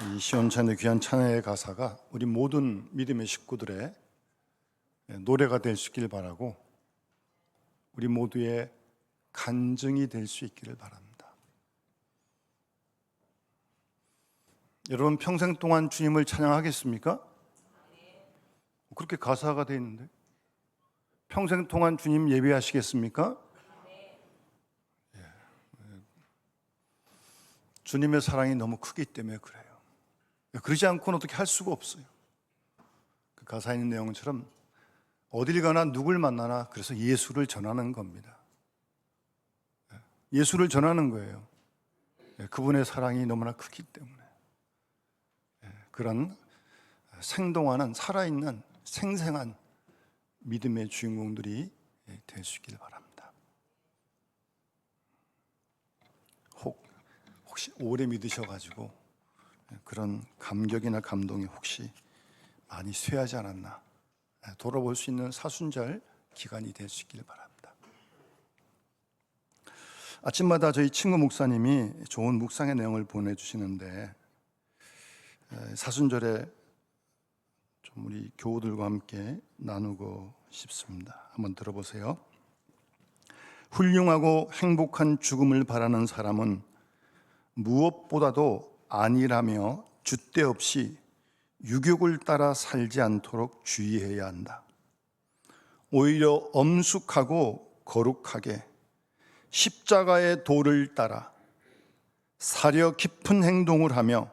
이 시온찬의 귀한 찬양의 가사가 우리 모든 믿음의 식구들의 노래가 될 수 있기를 바라고 우리 모두의 간증이 될 수 있기를 바랍니다. 여러분 평생 동안 주님을 찬양하겠습니까? 그렇게 가사가 되어 있는데 평생 동안 주님 예배하시겠습니까? 주님의 사랑이 너무 크기 때문에 그래요. 그러지 않고는 어떻게 할 수가 없어요. 그 가사에 있는 내용처럼 어딜 가나 누굴 만나나 그래서 예수를 전하는 겁니다. 예수를 전하는 거예요. 그분의 사랑이 너무나 크기 때문에. 그런 생동하는 살아있는 생생한 믿음의 주인공들이 될 수 있기를 바랍니다. 혹시 오래 믿으셔가지고 그런 감격이나 감동이 혹시 많이 쇠하지 않았나 돌아볼 수 있는 사순절 기간이 될 수 있기를 바랍니다. 아침마다 저희 친구 목사님이 좋은 묵상의 내용을 보내주시는데 사순절에 좀 우리 교우들과 함께 나누고 싶습니다. 한번 들어보세요. 훌륭하고 행복한 죽음을 바라는 사람은 무엇보다도 안일하며 줏대 없이 유격을 따라 살지 않도록 주의해야 한다. 오히려 엄숙하고 거룩하게 십자가의 도를 따라 사려 깊은 행동을 하며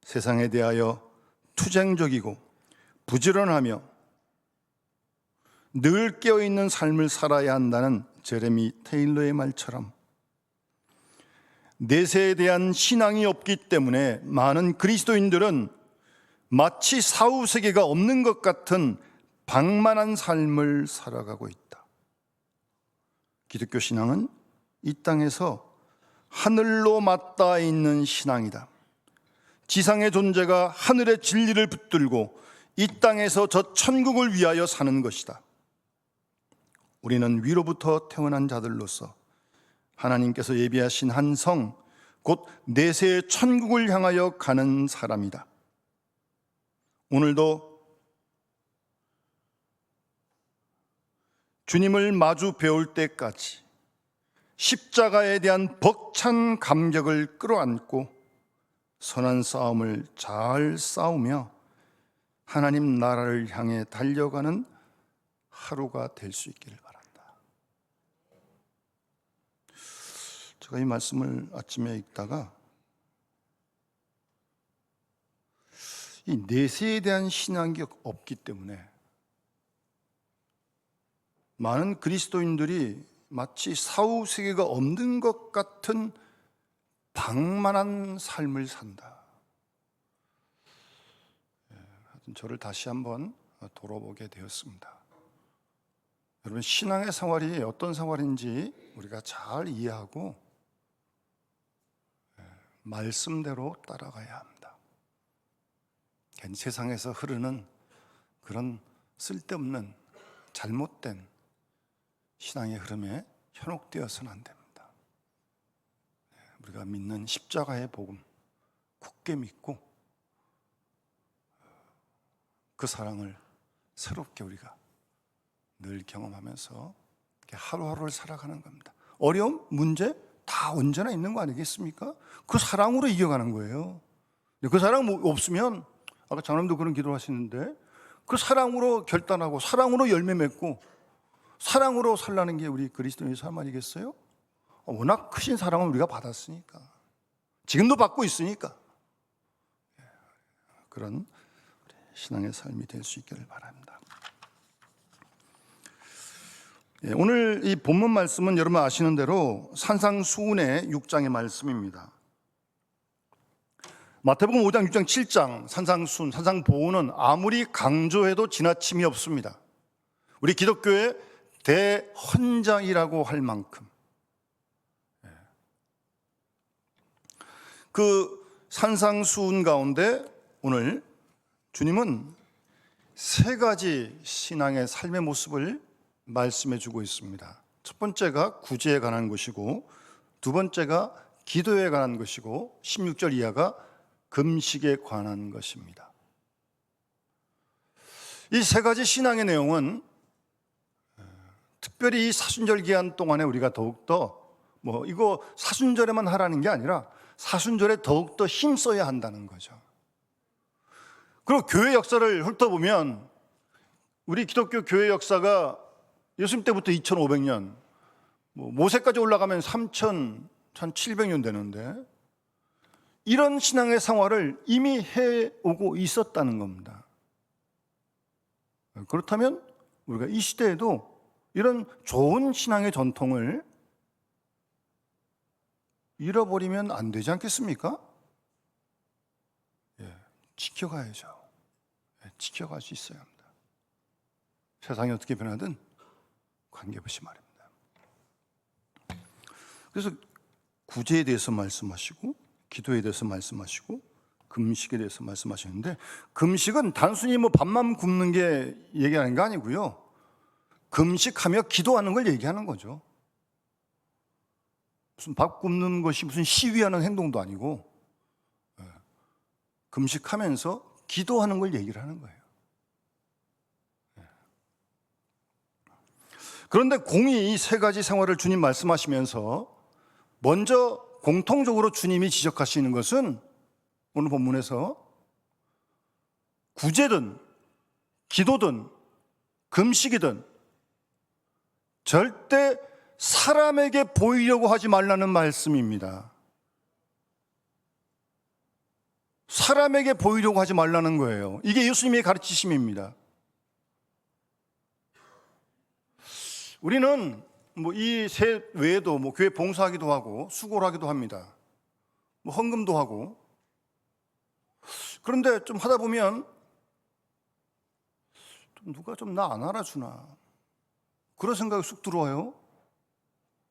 세상에 대하여 투쟁적이고 부지런하며 늘 깨어있는 삶을 살아야 한다는 제레미 테일러의 말처럼 내세에 대한 신앙이 없기 때문에 많은 그리스도인들은 마치 사후세계가 없는 것 같은 방만한 삶을 살아가고 있다. 기독교 신앙은 이 땅에서 하늘로 맞닿아 있는 신앙이다. 지상의 존재가 하늘의 진리를 붙들고 이 땅에서 저 천국을 위하여 사는 것이다. 우리는 위로부터 태어난 자들로서 하나님께서 예비하신 한 성, 곧 내세의 천국을 향하여 가는 사람이다. 오늘도 주님을 마주 배울 때까지 십자가에 대한 벅찬 감격을 끌어안고 선한 싸움을 잘 싸우며 하나님 나라를 향해 달려가는 하루가 될 수 있기를 바랍니다. 제가 이 말씀을 아침에 읽다가 이 내세에 대한 신앙이 없기 때문에 많은 그리스도인들이 마치 사후 세계가 없는 것 같은 방만한 삶을 산다. 저를 다시 한번 돌아보게 되었습니다. 여러분 신앙의 생활이 어떤 생활인지 우리가 잘 이해하고 말씀대로 따라가야 합니다. 세상에서 흐르는 그런 쓸데없는 잘못된 신앙의 흐름에 현혹되어서는 안 됩니다. 우리가 믿는 십자가의 복음 굳게 믿고 그 사랑을 새롭게 우리가 늘 경험하면서 하루하루를 살아가는 겁니다. 어려움, 문제 다 언제나 있는 거 아니겠습니까? 그 사랑으로 이겨가는 거예요. 그 사랑 없으면 아까 장로님도 그런 기도를 하시는데 그 사랑으로 결단하고 사랑으로 열매 맺고 사랑으로 살라는 게 우리 그리스도인의 삶 아니겠어요? 워낙 크신 사랑을 우리가 받았으니까 지금도 받고 있으니까 그런 신앙의 삶이 될 수 있기를 바랍니다. 오늘 이 본문 말씀은 여러분 아시는 대로 산상수훈의 6장의 말씀입니다. 마태복음 5장, 6장, 7장 산상수훈, 산상보훈은 아무리 강조해도 지나침이 없습니다. 우리 기독교의 대헌장이라고 할 만큼 그 산상수훈 가운데 오늘 주님은 세 가지 신앙의 삶의 모습을 말씀해 주고 있습니다. 첫 번째가 구제에 관한 것이고 두 번째가 기도에 관한 것이고 16절 이하가 금식에 관한 것입니다. 이 세 가지 신앙의 내용은 특별히 이 사순절 기간 동안에 우리가 더욱더 이거 사순절에만 하라는 게 아니라 사순절에 더욱더 힘써야 한다는 거죠. 그리고 교회 역사를 훑어보면 우리 기독교 교회 역사가 예수님 때부터 2500년, 모세까지 올라가면 3700년 되는데 이런 신앙의 생활을 이미 해오고 있었다는 겁니다. 그렇다면 우리가 이 시대에도 이런 좋은 신앙의 전통을 잃어버리면 안 되지 않겠습니까? 지켜가야죠. 지켜갈 수 있어야 합니다. 세상이 어떻게 변하든 관계없이 말입니다. 그래서 구제에 대해서 말씀하시고 기도에 대해서 말씀하시고 금식에 대해서 말씀하시는데, 금식은 단순히 밥만 굶는 게 얘기하는 게 아니고요, 금식하며 기도하는 걸 얘기하는 거죠. 무슨 밥 굶는 것이 무슨 시위하는 행동도 아니고 금식하면서 기도하는 걸 얘기를 하는 거예요. 그런데 공히 이 세 가지 생활을 주님 말씀하시면서 먼저 공통적으로 주님이 지적하시는 것은 오늘 본문에서 구제든 기도든 금식이든 절대 사람에게 보이려고 하지 말라는 말씀입니다. 사람에게 보이려고 하지 말라는 거예요. 이게 예수님의 가르치심입니다. 우리는 이 세 외에도 교회 봉사하기도 하고 수고를 하기도 합니다. 헌금도 하고. 그런데 좀 하다 보면 누가 좀 나 안 알아주나 그런 생각이 쑥 들어와요.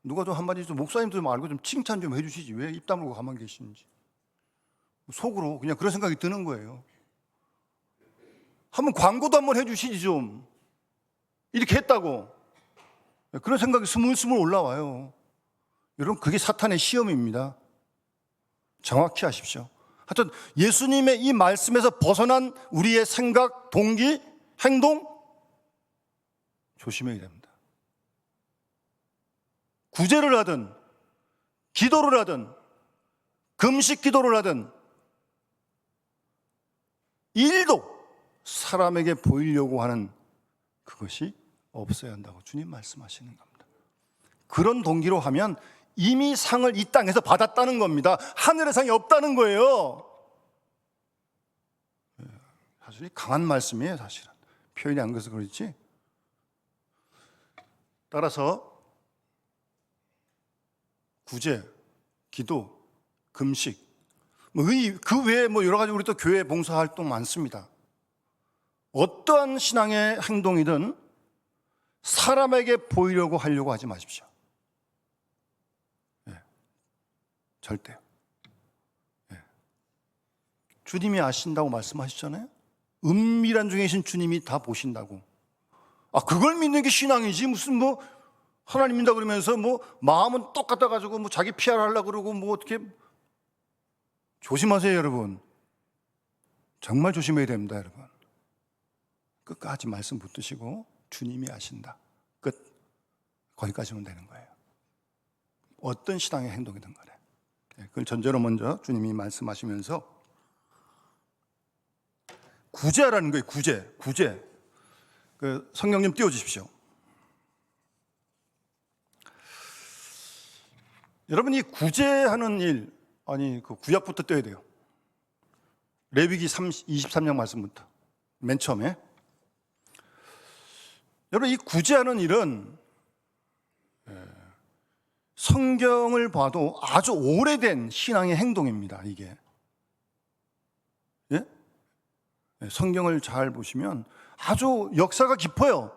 누가 좀 한마디 좀 목사님도 좀 알고 좀 칭찬 좀 해주시지 왜 입 다물고 가만히 계시는지 속으로 그냥 그런 생각이 드는 거예요. 한번 광고도 한번 해주시지 좀 이렇게 했다고 그런 생각이 스물스물 올라와요. 여러분 그게 사탄의 시험입니다. 정확히 아십시오. 하여튼 예수님의 이 말씀에서 벗어난 우리의 생각, 동기, 행동 조심해야 됩니다. 구제를 하든 기도를 하든 금식 기도를 하든 일도 사람에게 보이려고 하는 그것이 없어야 한다고 주님 말씀하시는 겁니다. 그런 동기로 하면 이미 상을 이 땅에서 받았다는 겁니다. 하늘의 상이 없다는 거예요. 사실 강한 말씀이에요. 사실은 표현이 안 그래서 그렇지. 따라서 구제, 기도, 금식 그 외에 여러 가지 우리 또 교회 봉사활동 많습니다. 어떠한 신앙의 행동이든 사람에게 보이려고 하려고 하지 마십시오. 절대요. 주님이 아신다고 말씀하셨잖아요. 은밀한 중에 계신 주님이 다 보신다고. 그걸 믿는 게 신앙이지 무슨 하나님 믿는다 그러면서 마음은 똑같아 가지고 자기 PR 하려고 그러고 어떻게. 조심하세요 여러분. 정말 조심해야 됩니다 여러분. 끝까지 말씀 붙드시고 주님이 아신다. 끝. 거기까지면 되는 거예요. 어떤 신앙의 행동이든 간에. 그걸 전제로 먼저 주님이 말씀하시면서 구제라는 거예요. 구제. 그 성경 좀 띄워주십시오. 여러분 이 구제하는 일 그 구약부터 떼야 돼요. 레위기 23장 말씀부터 맨 처음에. 여러분 이 구제하는 일은 성경을 봐도 아주 오래된 신앙의 행동입니다. 이게 성경을 잘 보시면 아주 역사가 깊어요.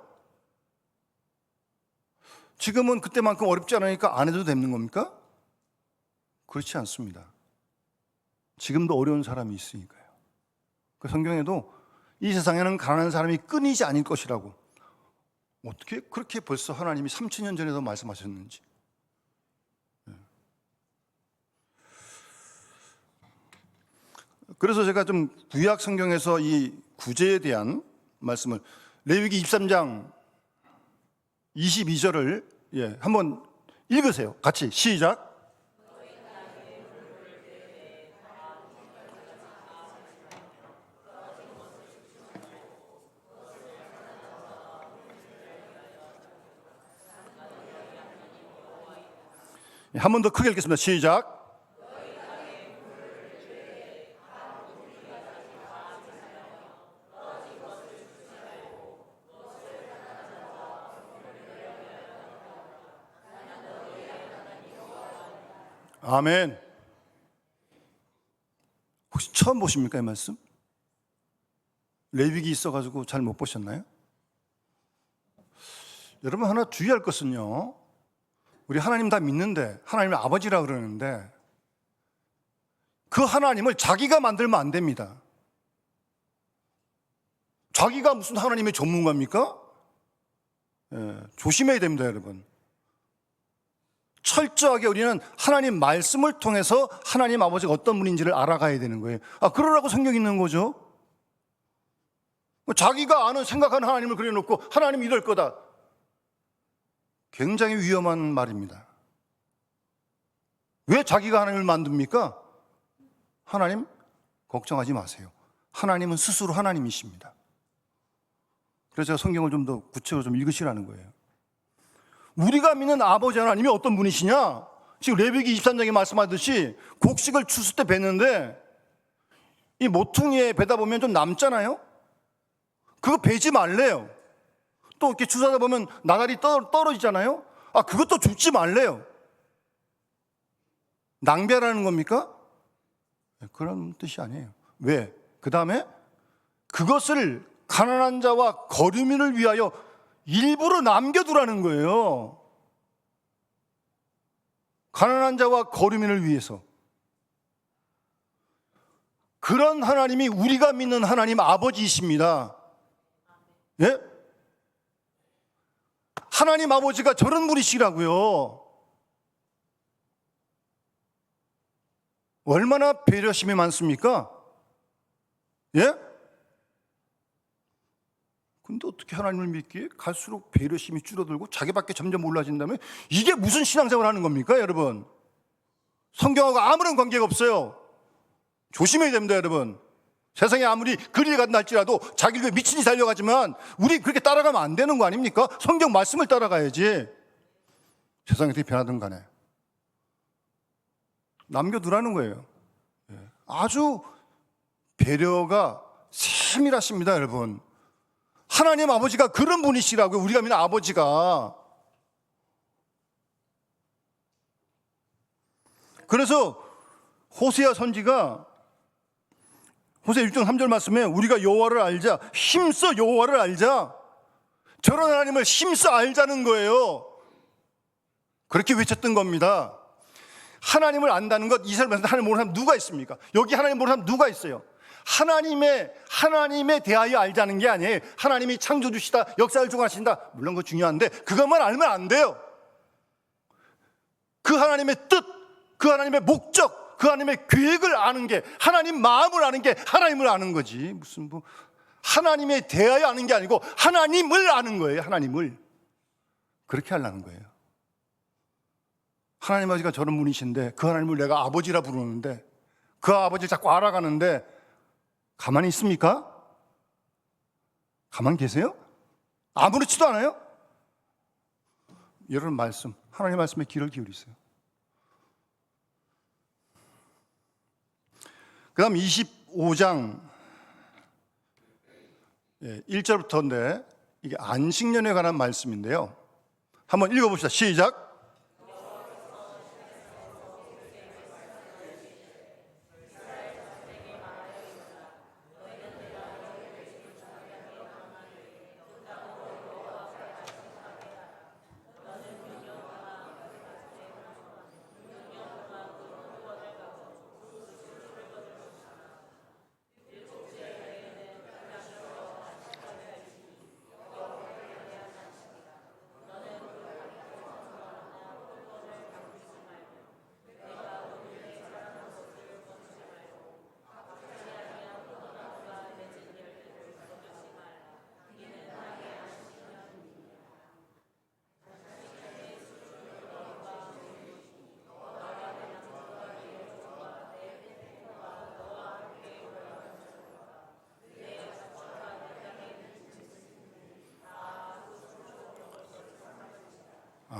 지금은 그때만큼 어렵지 않으니까 안 해도 되는 겁니까? 그렇지 않습니다. 지금도 어려운 사람이 있으니까요. 그 성경에도 이 세상에는 가난한 사람이 끊이지 않을 것이라고. 어떻게 그렇게 벌써 하나님이 3000년 전에도 말씀하셨는지. 그래서 제가 좀 구약 성경에서 이 구제에 대한 말씀을 레위기 23장 22절을 한번 읽으세요. 같이 시작. 한 번 더 크게 읽겠습니다. 시작. 아멘. 혹시 처음 보십니까, 이 말씀? 레위기 있어가지고 잘 못 보셨나요? 여러분 하나 주의할 것은요, 우리 하나님 다 믿는데 하나님을 아버지라 그러는데 그 하나님을 자기가 만들면 안 됩니다. 자기가 무슨 하나님의 전문가입니까? 조심해야 됩니다, 여러분. 철저하게 우리는 하나님 말씀을 통해서 하나님 아버지가 어떤 분인지를 알아가야 되는 거예요. 그러라고 성경이 있는 거죠. 자기가 아는 생각하는 하나님을 그려놓고 하나님이 이럴 거다. 굉장히 위험한 말입니다. 왜 자기가 하나님을 만듭니까? 하나님 걱정하지 마세요. 하나님은 스스로 하나님이십니다. 그래서 제가 성경을 좀 더 구체적으로 좀 읽으시라는 거예요. 우리가 믿는 아버지 하나님이 어떤 분이시냐? 지금 레위기 23장에 말씀하듯이 곡식을 추수 때 뱉는데 이 모퉁이에 베다 보면 좀 남잖아요? 그거 베지 말래요. 또 이렇게 추수하다 보면 나날이 떨어지잖아요? 그것도 줍지 말래요. 낭비하라는 겁니까? 그런 뜻이 아니에요. 왜? 그 다음에 그것을 가난한 자와 거류민을 위하여 일부러 남겨두라는 거예요. 가난한 자와 거류민을 위해서. 그런 하나님이 우리가 믿는 하나님 아버지이십니다. 예? 하나님 아버지가 저런 분이시라고요. 얼마나 배려심이 많습니까? 예? 근데 어떻게 하나님을 믿기에 갈수록 배려심이 줄어들고 자기밖에 점점 몰라진다면 이게 무슨 신앙생활 하는 겁니까, 여러분? 성경하고 아무런 관계가 없어요. 조심해야 됩니다, 여러분. 세상에 아무리 그리에 간다 할지라도 자기를 위해 미친 듯이 달려가지만 우리 그렇게 따라가면 안 되는 거 아닙니까? 성경 말씀을 따라가야지. 세상이 어떻게 변하든 간에 남겨두라는 거예요. 아주 배려가 세밀하십니다, 여러분. 하나님 아버지가 그런 분이시라고요. 우리가 믿는 아버지가. 그래서 호세아 선지가 호세아 1장 3절 말씀에 우리가 여호와를 알자, 힘써 여호와를 알자, 저런 하나님을 힘써 알자는 거예요. 그렇게 외쳤던 겁니다. 하나님을 안다는 것, 이스라엘에서 하나님 모르는 사람 누가 있습니까? 여기 하나님 모르는 사람 누가 있어요? 하나님에 대하여 알자는 게 아니에요. 하나님이 창조주시다, 역사를 주관하신다, 물론 그거 중요한데 그것만 알면 안 돼요. 그 하나님의 뜻, 그 하나님의 목적, 그 하나님의 계획을 아는 게, 하나님 마음을 아는 게 하나님을 아는 거지. 무슨 하나님에 대하여 아는 게 아니고 하나님을 아는 거예요. 하나님을. 그렇게 하려는 거예요. 하나님 아버지가 저런 분이신데 그 하나님을 내가 아버지라 부르는데, 그 아버지를 자꾸 알아가는데 가만히 있습니까? 가만히 계세요? 아무렇지도 않아요? 이런 말씀, 하나님의 말씀에 귀를 기울이세요. 그 다음 25장 1절부터인데 이게 안식년에 관한 말씀인데요. 한번 읽어봅시다. 시작.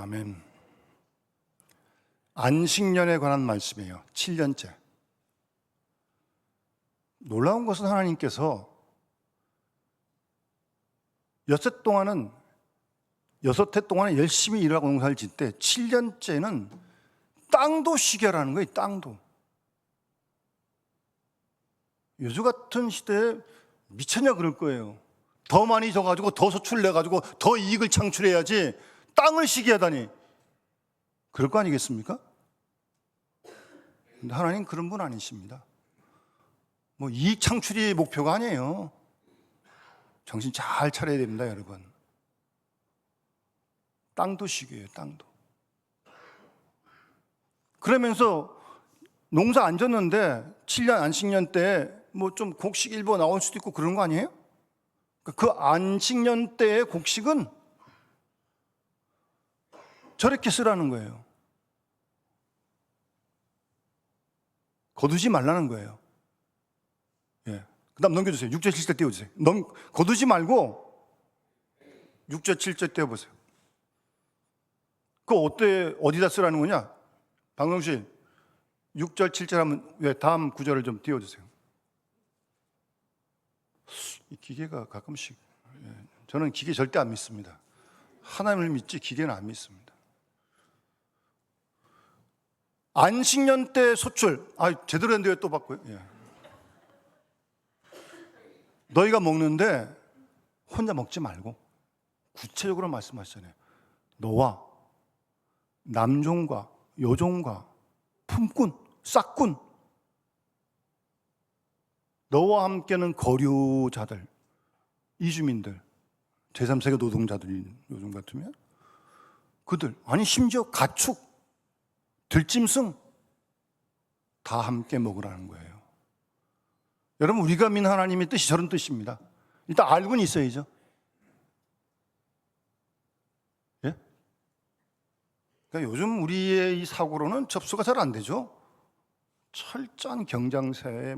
아멘. 안식년에 관한 말씀이에요. 7년째. 놀라운 것은 하나님께서 여섯 해 동안은 열심히 일하고 농사를 짓때 7년째는 땅도 쉬게 하라는 거예요. 땅도. 요즘 같은 시대에 미쳤냐 그럴 거예요. 더 많이 져가지고 더 소출을 내가지고 더 이익을 창출해야지 땅을 쉬게 하다니. 그럴 거 아니겠습니까? 근데 하나님 그런 분 아니십니다. 뭐 이익 창출이 목표가 아니에요. 정신 잘 차려야 됩니다, 여러분. 땅도 쉬게 해요, 땅도. 그러면서 농사 안 졌는데 7년 안식년 때 뭐 좀 곡식 일부 나올 수도 있고 그런 거 아니에요? 그 안식년 때의 곡식은 저렇게 쓰라는 거예요. 거두지 말라는 거예요. 예. 그 다음 넘겨주세요. 6절 7절 띄워주세요. 거두지 말고 6절 7절 띄워보세요. 그거 어디다 쓰라는 거냐? 박명실 6절 7절 하면 왜 다음 구절을 좀 띄워주세요. 이 기계가 가끔씩 저는 기계 절대 안 믿습니다. 하나님을 믿지 기계는 안 믿습니다. 안식년 때 소출, 제대로 했는데 왜 또 바꿔요? 예. 너희가 먹는데 혼자 먹지 말고 구체적으로 말씀하시잖아요. 너와 남종과 여종과 품꾼, 싹꾼, 너와 함께는 거류자들, 이주민들, 제3세계 노동자들 요즘 같으면 그들, 아니 심지어 가축, 들짐승 다 함께 먹으라는 거예요. 여러분, 우리가 믿는 하나님의 뜻이 저런 뜻입니다. 일단 알고는 있어야죠. 예? 그러니까 요즘 우리의 이 사고로는 접수가 잘 안 되죠. 철저한 경쟁사에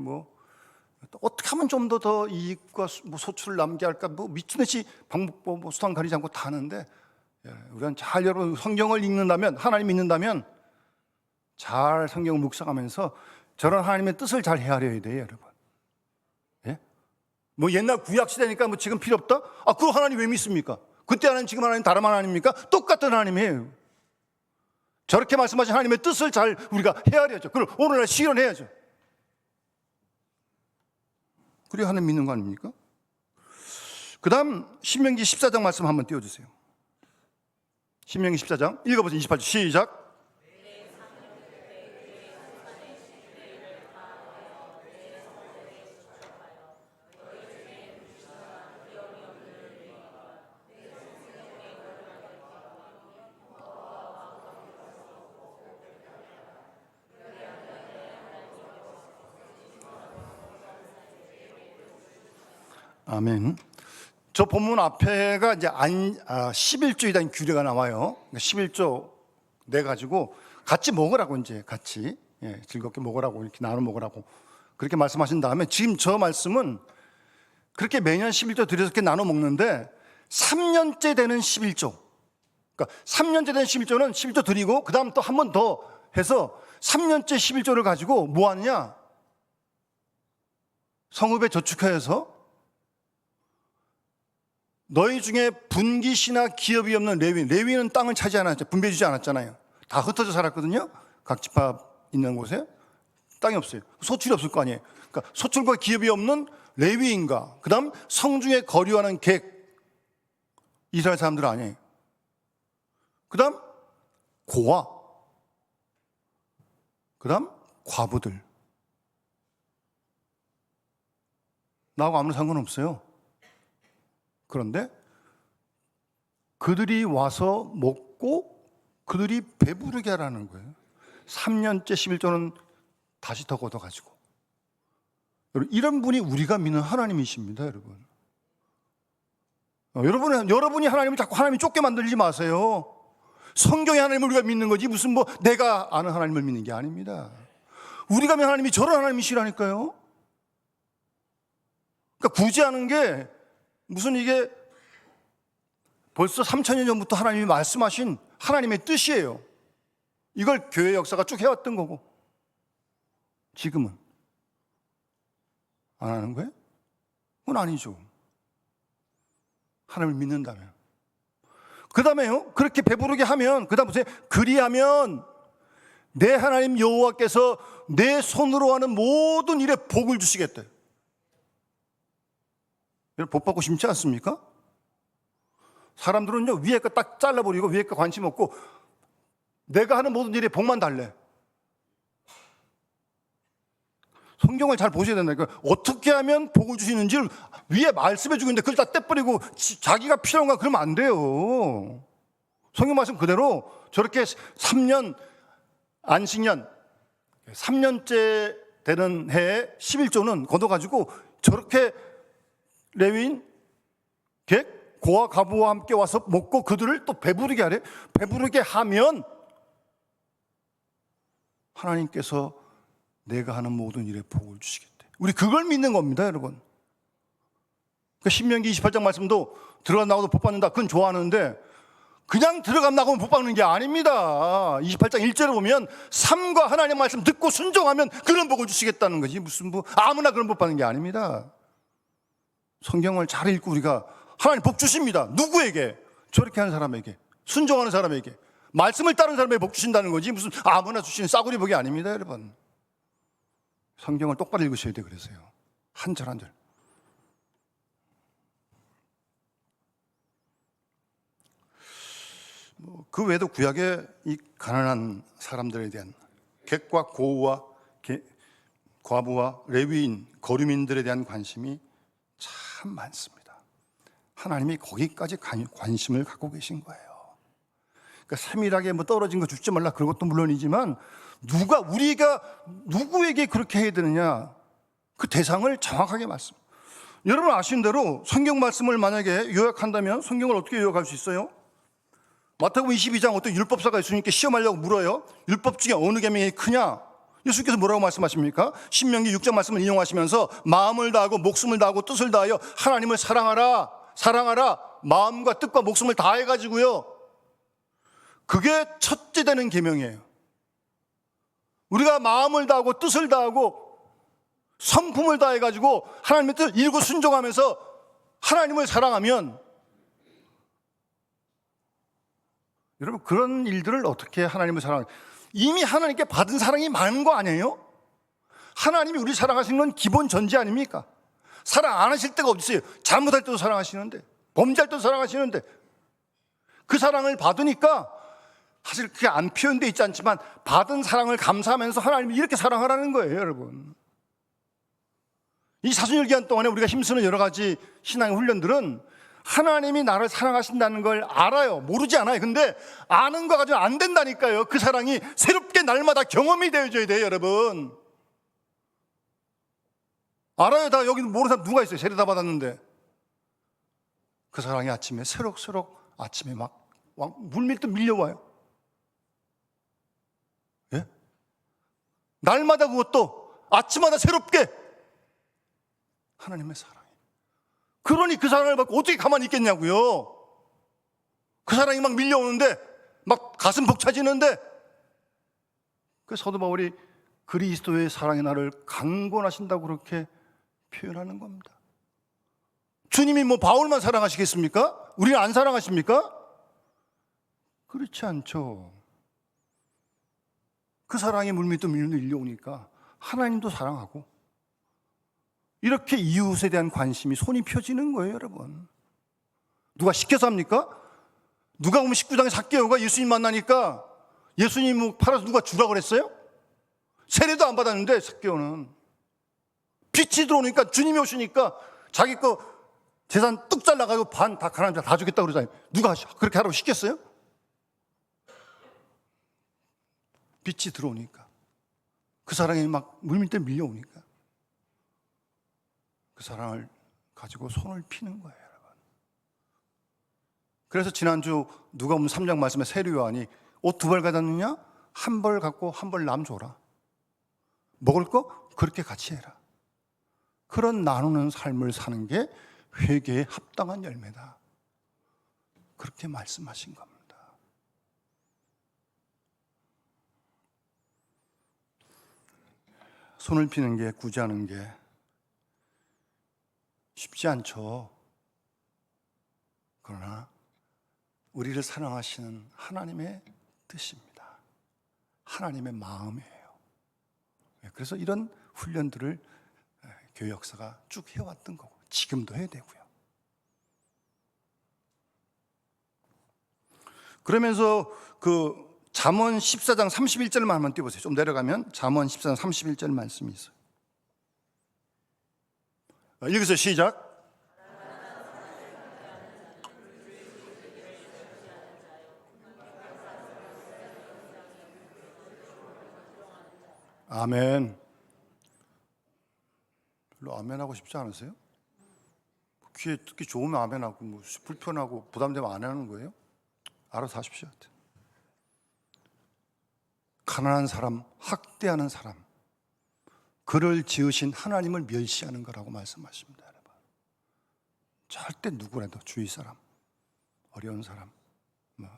어떻게 하면 좀 더 이익과 소출을 남게 할까 미친 듯이 방법 수단 가리지 않고 다 하는데, 우리는 잘 여러분 성경을 읽는다면, 하나님 믿는다면 잘 성경을 묵상하면서 저런 하나님의 뜻을 잘 헤아려야 돼요, 여러분. 예? 옛날 구약 시대니까 지금 필요 없다? 그 하나님 왜 믿습니까? 그때 하나님 지금 하나님 다른 하나님입니까? 똑같은 하나님이에요. 저렇게 말씀하신 하나님의 뜻을 잘 우리가 헤아려야죠. 그걸 오늘날 실현해야죠. 그래야 하나님 믿는 거 아닙니까? 그 다음 신명기 14장 말씀 한번 띄워주세요. 신명기 14장 읽어보세요. 28절 시작. 아멘. 저 본문 앞에가 이제 11조에 대한 규례가 나와요. 11조 내가지고 같이 먹으라고, 이제 같이 즐겁게 먹으라고, 이렇게 나눠 먹으라고 그렇게 말씀하신 다음에, 지금 저 말씀은 그렇게 매년 11조 들여서 이렇게 나눠 먹는데 3년째 되는 11조, 그러니까 3년째 되는 11조는 11조 드리고 그 다음 또 한 번 더 해서 3년째 11조를 가지고 뭐 하느냐, 성읍에 저축하여서 너희 중에 분깃이나 기업이 없는 레위는 땅을 차지 않았죠. 분배주지 않았잖아요. 다 흩어져 살았거든요. 각 지파 있는 곳에 땅이 없어요. 소출이 없을 거 아니에요. 그러니까 소출과 기업이 없는 레위인과 그 다음 성중에 거류하는 객, 이스라엘 사람들 아니에요. 그 다음 고아, 그 다음 과부들. 나하고 아무런 상관없어요. 그런데 그들이 와서 먹고 그들이 배부르게 하라는 거예요. 3년째 11조는 다시 더 걷어가지고. 이런 분이 우리가 믿는 하나님이십니다, 여러분. 여러분이 하나님을 자꾸 하나님이 쫓게 만들지 마세요. 성경의 하나님을 우리가 믿는 거지 무슨 내가 아는 하나님을 믿는 게 아닙니다. 우리가 믿는 하나님이 저런 하나님이시라니까요. 그러니까 굳이 하는 게 무슨 이게 벌써 3000년 전부터 하나님이 말씀하신 하나님의 뜻이에요. 이걸 교회 역사가 쭉 해왔던 거고. 지금은 안 하는 거예요? 그건 아니죠. 하나님을 믿는다면. 그 다음에요, 그렇게 배부르게 하면, 그 다음 보세요. 그리하면 내 하나님 여호와께서 내 손으로 하는 모든 일에 복을 주시겠대. 여러분, 복 받고 싶지 않습니까? 사람들은요, 위에 거 딱 잘라버리고 위에 거 관심 없고 내가 하는 모든 일에 복만 달래. 성경을 잘 보셔야 된다니까. 어떻게 하면 복을 주시는지를 위에 말씀해 주고 있는데 그걸 다 떼버리고 자기가 필요한가 그러면 안 돼요. 성경 말씀 그대로 저렇게 3년 안식년 3년째 되는 해에 11조는 걷어가지고 저렇게 레위인 객 고와 가부와 함께 와서 먹고 그들을 또 배부르게 하래. 배부르게 하면 하나님께서 내가 하는 모든 일에 복을 주시겠대. 우리 그걸 믿는 겁니다, 여러분. 그러니까 신명기 28장 말씀도 들어가 나가도 복 받는다. 그건 좋아하는데 그냥 들어가 나가면 복 받는 게 아닙니다. 28장 1절에 보면 삶과 하나님의 말씀 듣고 순종하면 그런 복을 주시겠다는 거지. 무슨 아무나 그런 복 받는 게 아닙니다. 성경을 잘 읽고 우리가 하나님 복 주십니다. 누구에게? 저렇게 하는 사람에게, 순종하는 사람에게, 말씀을 따르는 사람에게 복 주신다는 거지 무슨 아무나 주시는 싸구리 복이 아닙니다, 여러분. 성경을 똑바로 읽으셔야 돼. 그래서요, 한 절 한 절. 그 외에도 구약의 이 가난한 사람들에 대한 객과 고우와 과부와 레위인, 거류민들에 대한 관심이 참 많습니다. 하나님이 거기까지 관심을 갖고 계신 거예요. 그러니까 세밀하게 뭐 떨어진 거 죽지 말라 그런 것도 물론이지만 우리가 누구에게 그렇게 해야 되느냐, 그 대상을 정확하게 말씀. 여러분 아시는 대로 성경 말씀을 만약에 요약한다면 성경을 어떻게 요약할 수 있어요? 마태복음 22장 어떤 율법사가 예수님께 시험하려고 물어요. 율법 중에 어느 계명이 크냐? 예수께서 뭐라고 말씀하십니까? 신명기 6장 말씀을 인용하시면서 마음을 다하고 목숨을 다하고 뜻을 다하여 하나님을 사랑하라. 사랑하라. 마음과 뜻과 목숨을 다해가지고요. 그게 첫째 되는 계명이에요. 우리가 마음을 다하고 뜻을 다하고 성품을 다해가지고 하나님의 뜻을 일구 순종하면서 하나님을 사랑하면, 여러분 그런 일들을 어떻게 하나님을 사랑해요? 이미 하나님께 받은 사랑이 많은 거 아니에요? 하나님이 우리 사랑하시는 건 기본 전제 아닙니까? 사랑 안 하실 때가 어디 있어요? 잘못할 때도 사랑하시는데, 범죄할 때도 사랑하시는데, 그 사랑을 받으니까 사실 그게 안 표현되어 있지 않지만 받은 사랑을 감사하면서 하나님이 이렇게 사랑하라는 거예요, 여러분. 이 사순절 기간 동안에 우리가 힘쓰는 여러 가지 신앙의 훈련들은 하나님이 나를 사랑하신다는 걸 알아요. 모르지 않아요. 근데 아는 거 가지고 안 된다니까요. 그 사랑이 새롭게 날마다 경험이 되어져야 돼요, 여러분. 알아요. 다 여기 모르는 사람 누가 있어요? 세례 다 받았는데. 그 사랑이 아침에 새록새록 아침에 막 물밀듯 밀려와요. 예? 날마다 그것도 아침마다 새롭게 하나님의 사랑. 그러니 그 사랑을 받고 어떻게 가만히 있겠냐고요. 그 사랑이 막 밀려오는데 막 가슴 벅차지는데, 그 사도 바울이 그리스도의 사랑이 나를 강권하신다고 그렇게 표현하는 겁니다. 주님이 뭐 바울만 사랑하시겠습니까? 우리는 안 사랑하십니까? 그렇지 않죠. 그 사랑이 물밀듯 밀려오니까 하나님도 사랑하고, 이렇게 이웃에 대한 관심이 손이 펴지는 거예요, 여러분. 누가 시켜서 합니까? 누가 보면 19장에 삭개오가 예수님 만나니까 예수님 팔아서 누가 주라고 그랬어요? 세례도 안 받았는데 삭개오는 빛이 들어오니까, 주님이 오시니까 자기 거 재산 뚝 잘라가지고 반 다 가난한 다 주겠다고 그러잖아요. 누가 그렇게 하라고 시켰어요? 빛이 들어오니까, 그 사랑이 막 물밀듯 밀려오니까 그 사랑을 가지고 손을 피는 거예요, 여러분. 그래서 지난주 누가복음 3장 말씀에 세례 요한이 옷 2벌 가졌느냐? 1벌 갖고 1벌 남 줘라. 먹을 거 그렇게 같이 해라. 그런 나누는 삶을 사는 게 회개에 합당한 열매다. 그렇게 말씀하신 겁니다. 손을 피는 게, 구제하는 게 쉽지 않죠. 그러나 우리를 사랑하시는 하나님의 뜻입니다. 하나님의 마음이에요. 그래서 이런 훈련들을 교회 역사가 쭉 해왔던 거고 지금도 해야 되고요. 그러면서 그 잠언 14장 31절만 한번 띄워보세요. 좀 내려가면 잠언 14장 31절 말씀이 있어요. 읽으세요. 시작. 아멘. 별로 아멘 하고 싶지 않으세요? 귀에 듣기 좋으면 아멘 하고, 뭐 불편하고 부담되면 안 하는 거예요? 알아서 하십시오. 가난한 사람, 학대하는 사람, 그를 지으신 하나님을 멸시하는 거라고 말씀하십니다. 여러분, 절대 누구라도 주위 사람, 어려운 사람,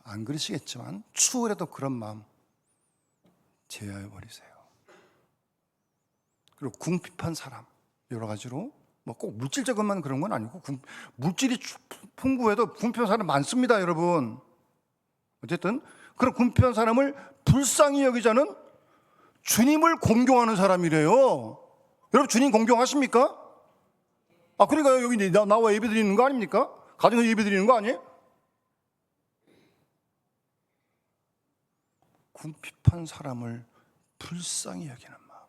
안 그러시겠지만 추후라도 그런 마음 제어해 버리세요. 그리고 궁핍한 사람, 여러 가지로 뭐 꼭 물질적 것만 그런 건 아니고 물질이 풍부해도 궁핍한 사람 많습니다, 여러분. 어쨌든 그런 궁핍한 사람을 불쌍히 여기자는 주님을 공경하는 사람이래요. 여러분, 주님 공경하십니까? 그러니까 여기 나와 예배 드리는 거 아닙니까? 가정에서 예배 드리는 거 아니에요? 궁핍한 사람을 불쌍히 여기는 마음,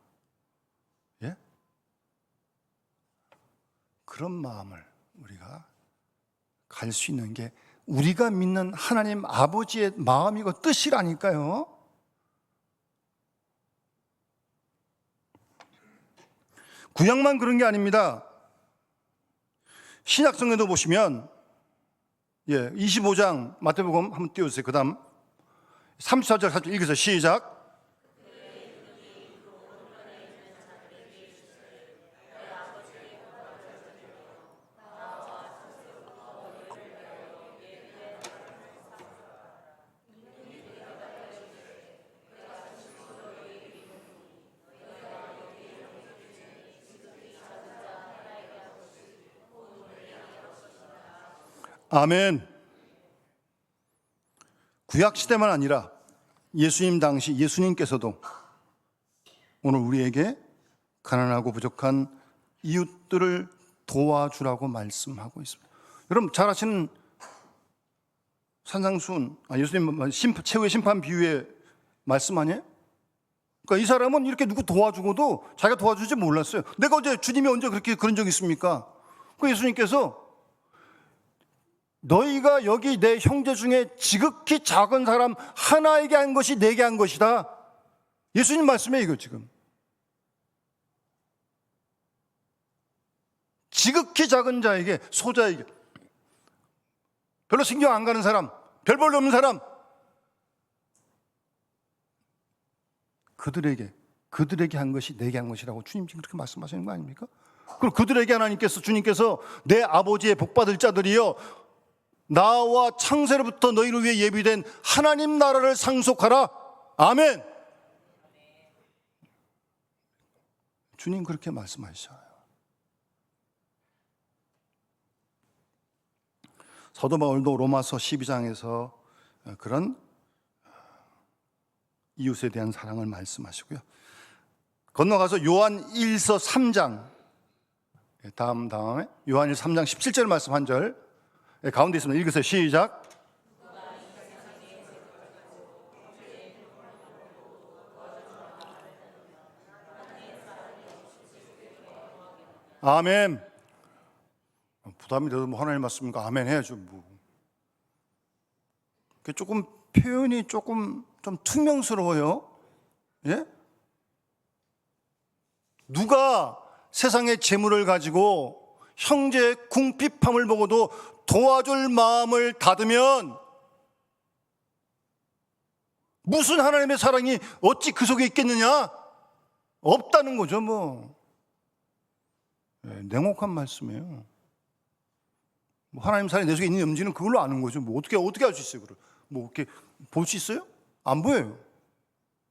예? 그런 마음을 우리가 갈 수 있는 게 우리가 믿는 하나님 아버지의 마음이고 뜻이라니까요. 구약만 그런 게 아닙니다. 신약성경도 보시면 25장 마태복음 한번 띄워주세요. 그 다음 34절 읽으세요. 시작. 아멘. 구약 시대만 아니라 예수님 당시 예수님께서도 오늘 우리에게 가난하고 부족한 이웃들을 도와주라고 말씀하고 있습니다. 여러분 잘 아시는 산상수훈, 예수님 최후의 심판 비유의 말씀 아니에요? 그러니까 이 사람은 이렇게 누구 도와주고도 자기가 도와주지 몰랐어요. 내가 주님이 언제 그런 적이 있습니까? 그 예수님께서 너희가 여기 내 형제 중에 지극히 작은 사람 하나에게 한 것이 내게 한 것이다. 예수님 말씀이에요, 이거 지금. 지극히 작은 자에게, 소자에게, 별로 신경 안 가는 사람, 별 볼 없는 사람, 그들에게 한 것이 내게 한 것이라고 주님 지금 그렇게 말씀하시는 거 아닙니까? 그리고 그들에게 주님께서 내 아버지의 복받을 자들이여 나와 창세로부터 너희를 위해 예비된 하나님 나라를 상속하라. 아멘. 주님 그렇게 말씀하셔요. 사도 바울도 로마서 12장에서 그런 이웃에 대한 사랑을 말씀하시고요. 건너가서 요한 1서 3장 다음에 요한 1 3장 17절 말씀 한 절 가운데 있습니다. 읽으세요. 시작. 아멘. 부담이 돼도 하나님 말씀이니까 아멘 해야죠. 조금 표현이 조금 좀 퉁명스러워요. 예? 누가 세상의 재물을 가지고 형제의 궁핍함을 보고도 도와줄 마음을 닫으면 무슨 하나님의 사랑이 어찌 그 속에 있겠느냐? 없다는 거죠, 뭐. 냉혹한 말씀이에요. 하나님 사랑이 내 속에 있는 염지는 그걸로 아는 거죠. 어떻게 알 수 있어요, 그걸? 이렇게 볼 수 있어요? 안 보여요.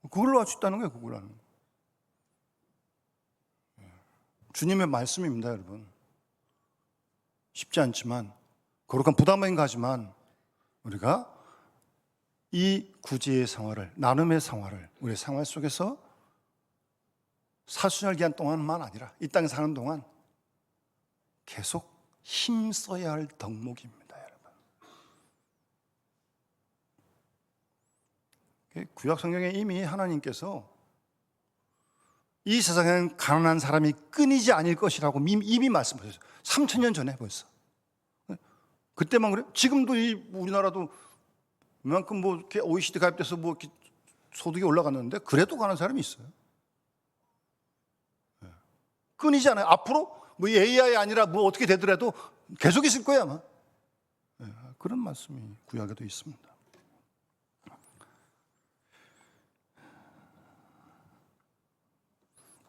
그걸로 알 수 있다는 거예요, 그걸로 아는 거. 주님의 말씀입니다, 여러분. 쉽지 않지만, 거룩한 부담은 가지만 우리가 이 구제의 생활을, 나눔의 생활을 우리 생활 속에서 사순절 기간 동안만 아니라 이 땅에 사는 동안 계속 힘써야 할 덕목입니다, 여러분. 구약 성경에 이미 하나님께서 이 세상에는 가난한 사람이 끊이지 않을 것이라고 이미 말씀하셨어요. 3000년 전에 벌써. 그때만 그래? 지금도 이 우리나라도 이만큼 뭐 이렇게 OECD 가입돼서 뭐 이렇게 소득이 올라갔는데 그래도 가난한 사람이 있어요. 끊이지 않아요. 앞으로 뭐 AI 아니라 뭐 어떻게 되더라도 계속 있을 거야 아마. 그런 말씀이 구약에도 있습니다.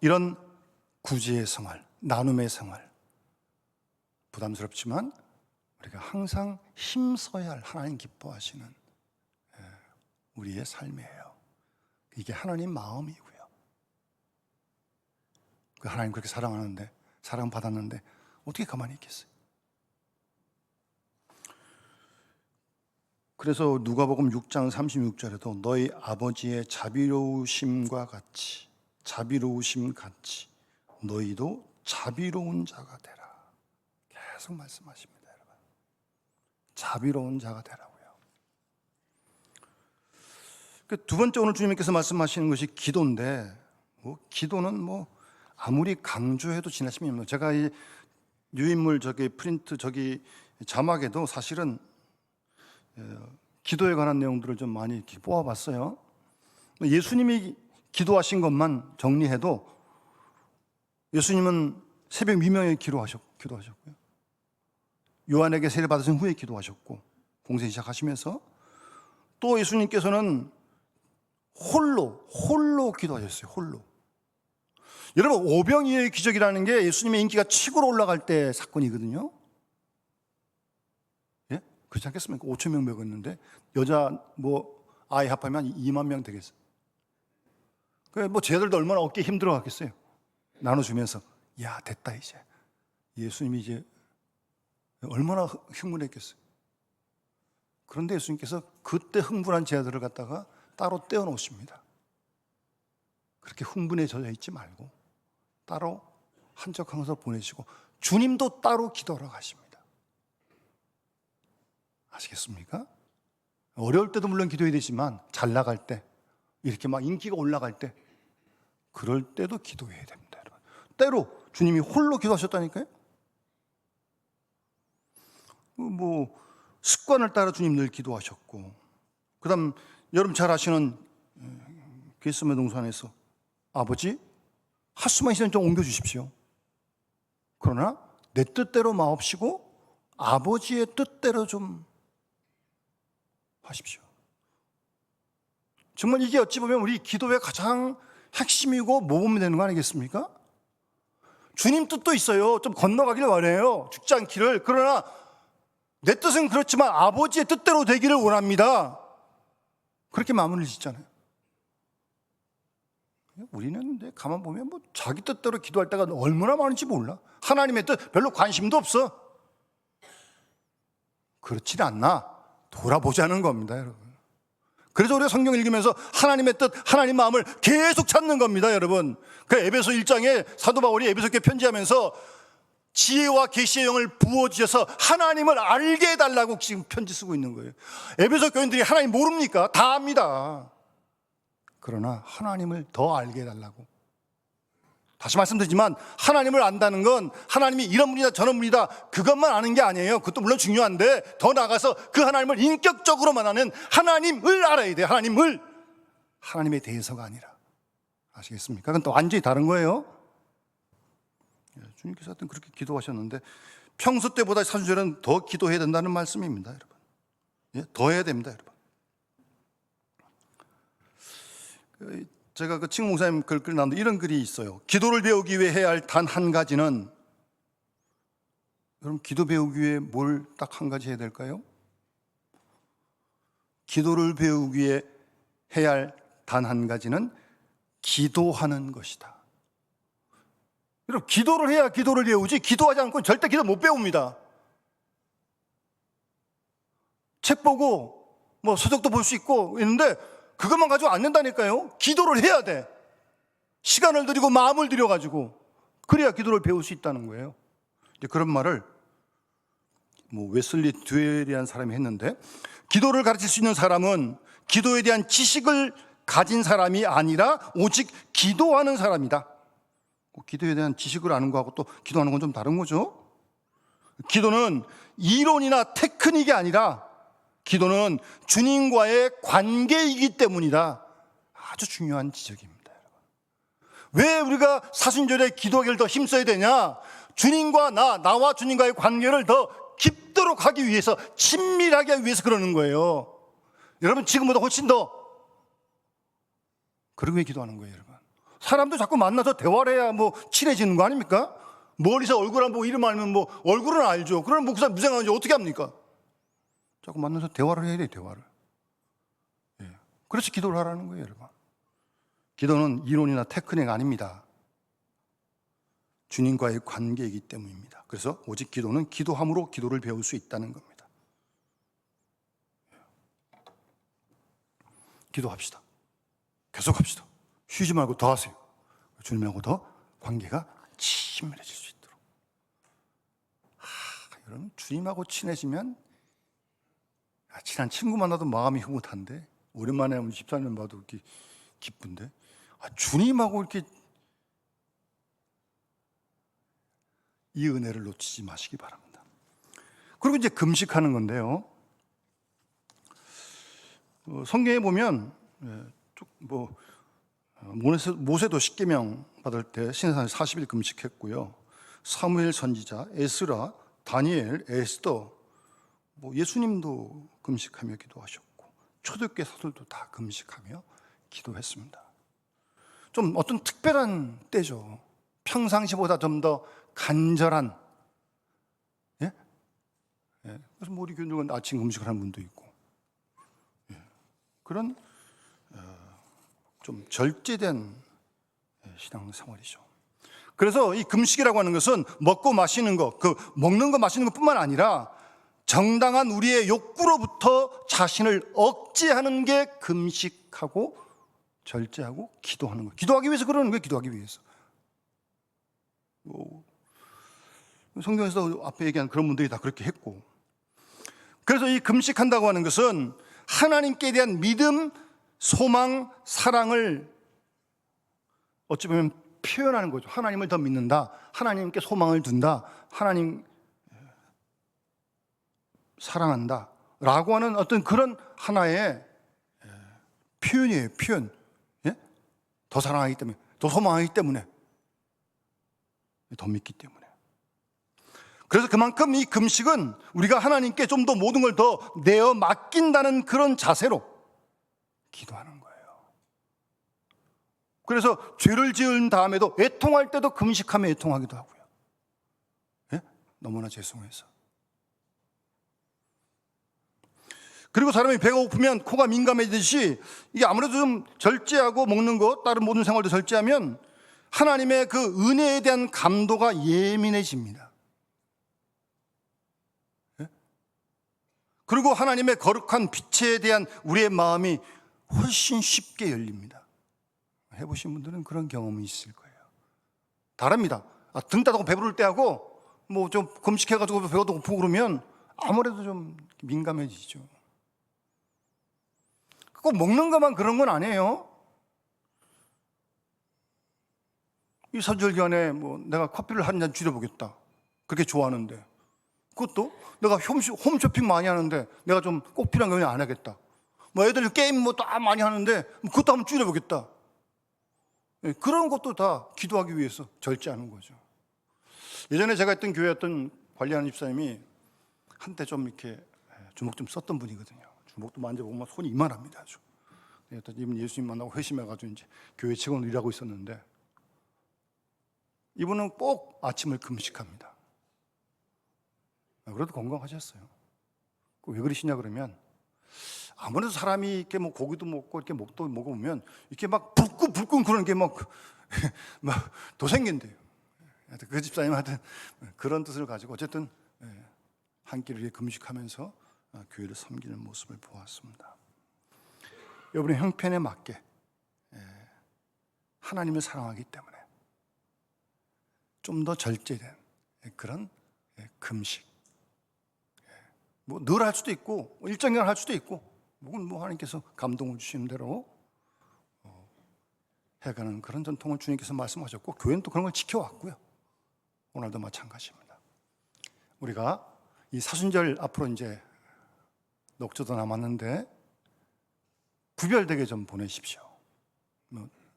이런 구제의 생활, 나눔의 생활, 부담스럽지만 우리가 항상 힘써야 할 하나님 기뻐하시는 우리의 삶이에요. 이게 하나님 마음이고요. 그 하나님 그렇게 사랑하는데, 사랑받았는데 어떻게 가만히 있겠어요? 그래서 누가복음 6장 36절에도 너희 아버지의 자비로우심과 같이, 자비로우심 같이 너희도 자비로운 자가 되라. 계속 말씀하십니다, 여러분. 자비로운 자가 되라고요. 두 번째 오늘 주님께서 말씀하시는 것이 기도인데, 기도는 아무리 강조해도 지나치면 없는. 제가 이 뉴인물 프린트 자막에도 사실은 기도에 관한 내용들을 좀 많이 이렇게 뽑아봤어요. 예수님이 기도하신 것만 정리해도 예수님은 새벽 미명에 기도하셨고요. 요한에게 세례 받으신 후에 기도하셨고, 공생 시작하시면서 또 예수님께서는 홀로 기도하셨어요. 홀로. 여러분, 오병이어의 기적이라는 게 예수님의 인기가 치고로 올라갈 때 사건이거든요. 예? 그렇지 않겠습니까? 5,000명 먹었는데 여자 아이 합하면 2만 명 되겠어요. 쟤들도 얼마나 얻기 힘들어 갔겠어요. 나눠주면서 야, 됐다 이제. 예수님이 이제 얼마나 흥분했겠어요. 그런데 예수님께서 그때 흥분한 제자들을 갖다가 따로 떼어놓으십니다. 그렇게 흥분에 젖어 있지 말고 따로 한적항서 보내시고 주님도 따로 기도하러 가십니다. 아시겠습니까? 어려울 때도 물론 기도해야 되지만 잘 나갈 때, 이렇게 막 인기가 올라갈 때, 그럴 때도 기도해야 됩니다, 여러분. 때로 주님이 홀로 기도하셨다니까요. 습관을 따라 주님 늘 기도하셨고, 그다음 여러분 잘 아시는 겟세마네 동산에서 아버지, 핫수만 있으면 좀 옮겨주십시오. 그러나 내 뜻대로 마옵시고 아버지의 뜻대로 좀 하십시오. 정말 이게 어찌 보면 우리 기도의 가장 핵심이고 모범이 되는 거 아니겠습니까? 주님 뜻도 있어요. 좀 건너가길 원해요. 죽지 않기를. 그러나 내 뜻은 그렇지만 아버지의 뜻대로 되기를 원합니다. 그렇게 마무리를 짓잖아요. 우리는 근데 가만 보면 자기 뜻대로 기도할 때가 얼마나 많은지 몰라. 하나님의 뜻 별로 관심도 없어. 그렇지 않나 돌아보자는 겁니다, 여러분. 그래서 우리가 성경 읽으면서 하나님의 뜻, 하나님 마음을 계속 찾는 겁니다, 여러분. 그 에베소 1장에 사도 바울이 에베소교회 편지하면서 지혜와 계시의 영을 부어주셔서 하나님을 알게 해달라고 지금 편지 쓰고 있는 거예요. 에베소 교인들이 하나님 모릅니까? 다 압니다. 그러나 하나님을 더 알게 해달라고. 다시 말씀드리지만 하나님을 안다는 건 하나님이 이런 분이다 저런 분이다 그것만 아는 게 아니에요. 그것도 물론 중요한데 더 나아가서 그 하나님을 인격적으로 만나는 하나님을 알아야 돼요. 하나님에 대해서가 아니라. 아시겠습니까? 그건 또 완전히 다른 거예요. 주님께서 하여튼 그렇게 기도하셨는데 평소 때보다 사순절은 더 기도해야 된다는 말씀입니다, 여러분. 더 해야 됩니다, 여러분. 제가 칭 목사님 글 나왔는데 이런 글이 있어요. 기도를 배우기 위해 해야 할 단 한 가지는, 여러분 기도 배우기 위해 뭘 딱 한 가지 해야 될까요? 기도를 배우기 위해 해야 할 단 한 가지는 기도하는 것이다. 여러분, 기도를 해야 기도를 배우지, 기도하지 않고 절대 기도 못 배웁니다. 책 보고 뭐 서적도 볼 수 있고 있는데 그것만 가지고 안 된다니까요. 기도를 해야 돼. 시간을 들이고 마음을 들여가지고, 그래야 기도를 배울 수 있다는 거예요. 이제 그런 말을 뭐 웨슬리 듀엘이라는 사람이 했는데, 기도를 가르칠 수 있는 사람은 기도에 대한 지식을 가진 사람이 아니라 오직 기도하는 사람이다. 기도에 대한 지식을 아는 거하고 또 기도하는 건 좀 다른 거죠. 기도는 이론이나 테크닉이 아니라 기도는 주님과의 관계이기 때문이다. 아주 중요한 지적입니다. 왜 우리가 사순절에 기도하기를 더 힘써야 되냐? 주님과 나와 주님과의 관계를 더 깊도록 하기 위해서, 친밀하게 하기 위해서 그러는 거예요. 여러분, 지금보다 훨씬 더 그러기 위해 기도하는 거예요. 여러분, 사람도 자꾸 만나서 대화를 해야 뭐 친해지는 거 아닙니까? 멀리서 얼굴 안 보고 이름 알면 뭐 얼굴은 알죠. 그럼 뭐 그 사람 무생하는지 어떻게 합니까? 자꾸 만나서 대화를 해야 돼요. 대화를. 예. 그래서 기도를 하라는 거예요. 여러분, 기도는 이론이나 테크닉 아닙니다. 주님과의 관계이기 때문입니다. 그래서 오직 기도는 기도함으로 기도를 배울 수 있다는 겁니다. 기도합시다. 계속합시다. 쉬지 말고 더 하세요. 주님하고 더 관계가 친밀해질 수 있도록. 여러분, 주님하고 친해지면, 친한 친구 만나도 마음이 흐뭇한데, 오랜만에 우리 집사님 봐도 이렇게 기쁜데, 주님하고 이렇게 이 은혜를 놓치지 마시기 바랍니다. 그리고 이제 금식하는 건데요. 성경에 보면 뭐 모세도 십계명 받을 때 시내산에서 40일 금식했고요. 사무엘 선지자, 에스라, 다니엘, 에스더, 뭐 예수님도 금식하며 기도하셨고, 초대교회 사도들도 다 금식하며 기도했습니다. 좀 어떤 특별한 때죠. 평상시보다 좀 더 간절한, 예? 예. 그래서 뭐 우리 교인들은 아침 금식을 하는 분도 있고, 예. 그런 좀 절제된 신앙생활이죠. 그래서 이 금식이라고 하는 것은 먹고 마시는 것, 먹는 거 마시는 것뿐만 아니라 정당한 우리의 욕구로부터 자신을 억제하는 게 금식하고 절제하고 기도하는 거예요. 기도하기 위해서 그러는 거예요. 기도하기 위해서. 성경에서 앞에 얘기한 그런 분들이 다 그렇게 했고, 그래서 이 금식한다고 하는 것은 하나님께 대한 믿음, 소망, 사랑을 어찌 보면 표현하는 거죠. 하나님을 더 믿는다, 하나님께 소망을 둔다, 하나님 사랑한다 라고 하는 어떤 그런 하나의 표현이에요. 표현. 예? 더 사랑하기 때문에, 더 소망하기 때문에, 더 믿기 때문에. 그래서 그만큼 이 금식은 우리가 하나님께 좀 더 모든 걸 더 내어 맡긴다는 그런 자세로 기도하는 거예요. 그래서 죄를 지은 다음에도 애통할 때도 금식하며 애통하기도 하고요. 예? 너무나 죄송해서. 그리고 사람이 배가 고프면 코가 민감해지듯이, 이게 아무래도 좀 절제하고 먹는 것, 다른 모든 생활도 절제하면 하나님의 그 은혜에 대한 감도가 예민해집니다. 그리고 하나님의 거룩한 빛에 대한 우리의 마음이 훨씬 쉽게 열립니다. 해보신 분들은 그런 경험이 있을 거예요. 다릅니다. 등 따다고 배부를 때하고 뭐 좀 금식해가지고 배고도 고프고 그러면 아무래도 좀 민감해지죠. 꼭 먹는 것만 그런 건 아니에요. 이 설절 기간에 뭐 내가 커피를 한 잔 줄여보겠다, 그렇게 좋아하는데, 그것도 내가 홈쇼핑 많이 하는데 내가 좀 꼭 필요한 거 안 하겠다. 뭐 애들 게임 뭐 다 많이 하는데 그것도 한번 줄여보겠다. 그런 것도 다 기도하기 위해서 절제하는 거죠. 예전에 제가 있던 교회 어떤 관리하는 집사님이 한때 좀 이렇게 주먹 좀 썼던 분이거든요. 주먹도 만져보면 손이 이만합니다. 아주. 이분 예수님 만나고 회심해가지고 이제 교회 직원으로 일하고 있었는데, 이분은 꼭 아침을 금식합니다. 그래도 건강하셨어요. 왜 그러시냐 그러면, 아무래도 사람이 이렇게 뭐 고기도 먹고 이렇게 목도 먹어보면 이렇게 막 불끈불끈 그런 게 막 더 생긴대요. 그 집사님 하여튼 그런 뜻을 가지고 어쨌든 한 끼를 위해 금식하면서 교회를 섬기는 모습을 보았습니다. 여러분의 형편에 맞게 하나님을 사랑하기 때문에 좀 더 절제된 그런 금식, 뭐 늘 할 수도 있고 일정량 할 수도 있고 뭐 하나님께서 감동을 주시는 대로 해가는 그런 전통을 주님께서 말씀하셨고 교회는 또 그런 걸 지켜왔고요. 오늘도 마찬가지입니다. 우리가 이 사순절 앞으로 이제 녹초도 남았는데 구별되게 좀 보내십시오.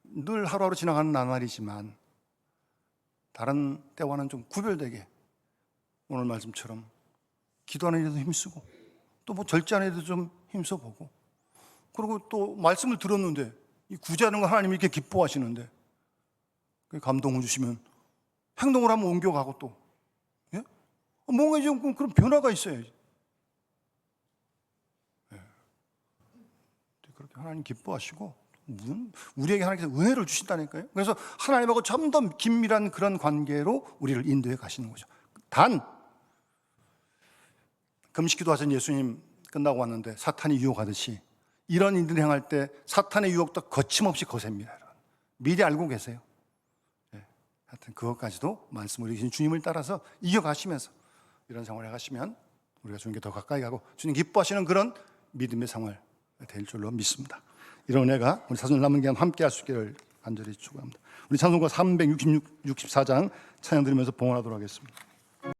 늘 하루하루 지나가는 나날이지만 다른 때와는 좀 구별되게 오늘 말씀처럼 기도하는 일에도 힘쓰고 또 뭐 절제하는 일에도 좀 힘써보고 그리고 또 말씀을 들었는데 이 구제하는 거 하나님이 이렇게 기뻐하시는데 감동을 주시면 행동을 한번 옮겨가고 또 뭔가 좀 그런 변화가 있어야지. 그렇게 하나님 기뻐하시고 우리에게 하나님께서 은혜를 주신다니까요. 그래서 하나님하고 좀 더 긴밀한 그런 관계로 우리를 인도해 가시는 거죠. 단 금식기도 하신 예수님 끝나고 왔는데 사탄이 유혹하듯이 이런 일들을 행할 때 사탄의 유혹도 거침없이 거셉니다. 미리 알고 계세요. 하여튼 그것까지도 말씀을 주신 주님을 따라서 이겨가시면서 이런 생활을 해가시면 우리가 주님께 더 가까이 가고 주님 기뻐하시는 그런 믿음의 생활 될 줄로 믿습니다. 이런 은혜가 우리 사순절 남은 기간 함께 할 수 있기를 간절히 축원합니다. 우리 찬송가 364장 찬양 드리면서 봉헌하도록 하겠습니다.